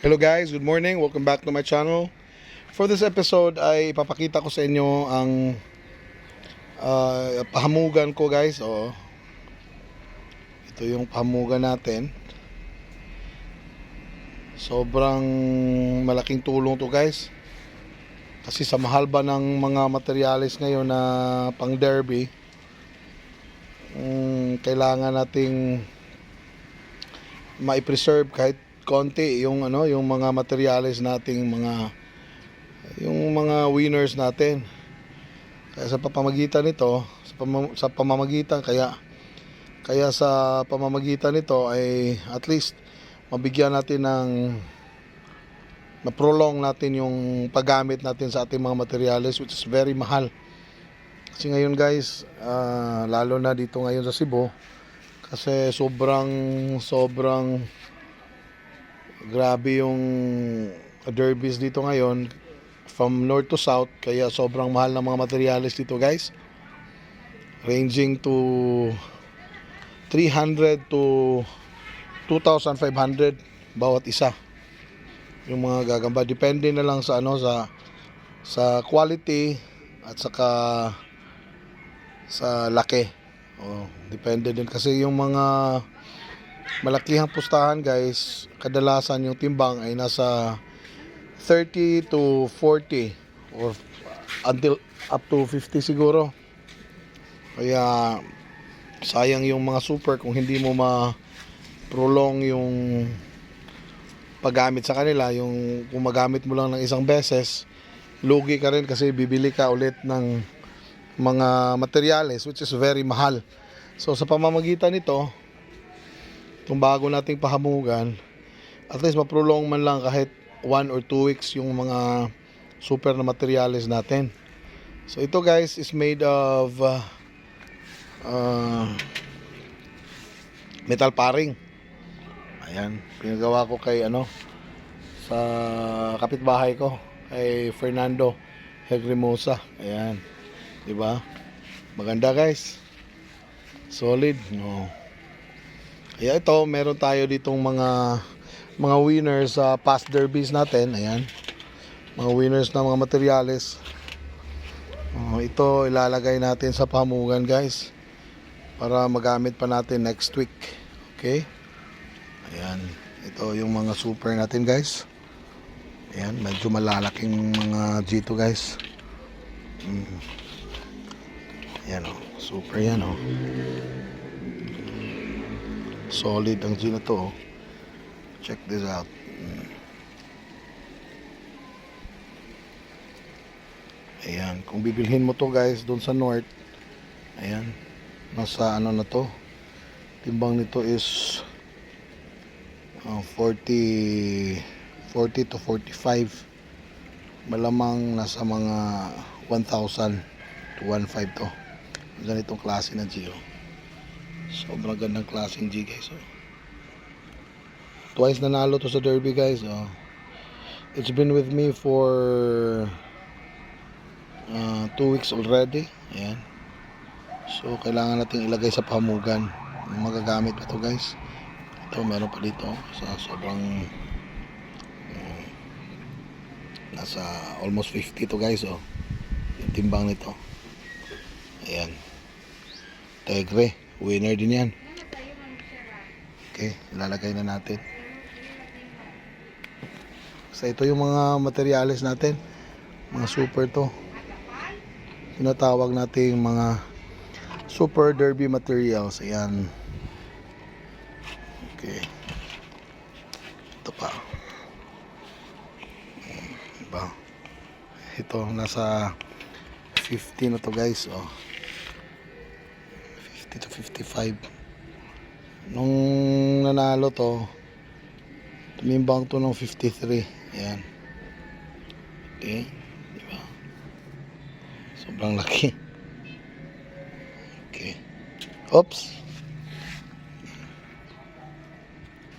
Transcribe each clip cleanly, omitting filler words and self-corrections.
Hello guys, good morning. Welcome back to my channel. For this episode ay ipapakita ko sa inyo ang pahamugan ko guys. Ito yung pahamugan natin. Sobrang malaking tulong to guys. Kasi sa mahal ba ng mga materyales ngayon na pang derby, kailangan nating mai-preserve kahit konti yung yung mga materyales nating yung mga winners natin. Kaya sa pamamagitan nito, sa pamamagitan nito ay at least mabigyan natin ng ma-prolong natin yung paggamit natin sa ating mga materyales, which is very mahal. Kasi ngayon guys, lalo na dito ngayon sa Cebu, kasi sobrang grabe yung derbies dito ngayon from north to south, kaya sobrang mahal ng mga materyales dito guys, ranging to 300 to 2,500 bawat isa yung mga gagamba. Depende na lang sa sa quality at saka sa laki. Depende din kasi yung mga malakihang pustahan guys, kadalasan yung timbang ay nasa 30 to 40 or until up to 50 siguro. Kaya sayang yung mga super kung hindi mo ma-prolong yung paggamit sa kanila. Yung kung magamit mo lang ng isang beses, lugi ka rin kasi bibili ka ulit ng mga materyales which is very mahal. So sa pamamagitan nito, itong bago nating pahamugan, at least ma-prolong man lang kahit 1 or 2 weeks yung mga super na materyales natin. So ito guys is made of metal paring. Ayan, pinagawa ko kay sa kapitbahay ko, kay Fernando Hegrimosa. Ayan, 'di ba? Maganda guys. Solid, no. Kaya ito, meron tayo ditong mga winners sa past derbies natin. Ayan, mga winners na mga materyales. Ito ilalagay natin sa pahamugan guys, para magamit pa natin next week. Okay. Ayan, ito yung mga super natin guys. Ayan, medyo malalaking mga G2 guys. Ayan super yan solid ang G na to. Check this out. Ayan, kung bibilhin mo to guys doon sa north, ayan, nasa na to, timbang nito is 40 to 45, malamang nasa mga 1,000 to 1,500 to. Ganitong klase na G. Sobrang gandang klaseng G guys. Twice nanalo to sa derby guys. It's been with me for 2 weeks already. Ayan. So kailangan natin ilagay sa pahamugan. Magagamit pa to guys. Ito meron pa dito sa sobrang nasa almost 50 to guys. Yung timbang nito. Ayan, Tegre, winner din yan. Okay, ilalagay na natin. So ito yung mga materyales natin, mga super to, tinatawag natin mga super derby materials. Ayan. Okay, ito pa, diba? Ito nasa 50 na to guys. 50 to 55. Nung nanalo to, tumimbang to ng 53. Ayan. Okay, diba? Sobrang laki. Okay, oops.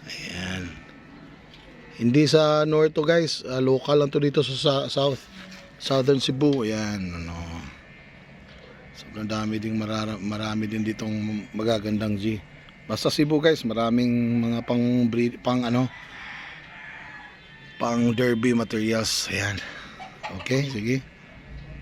Ayan, hindi sa north to guys, local lang to dito sa southern Cebu. Ayan, sobrang marami din ditong magagandang G. Basta Cebu guys, maraming mga pang pang derby materials. Ayan. Okay, sige.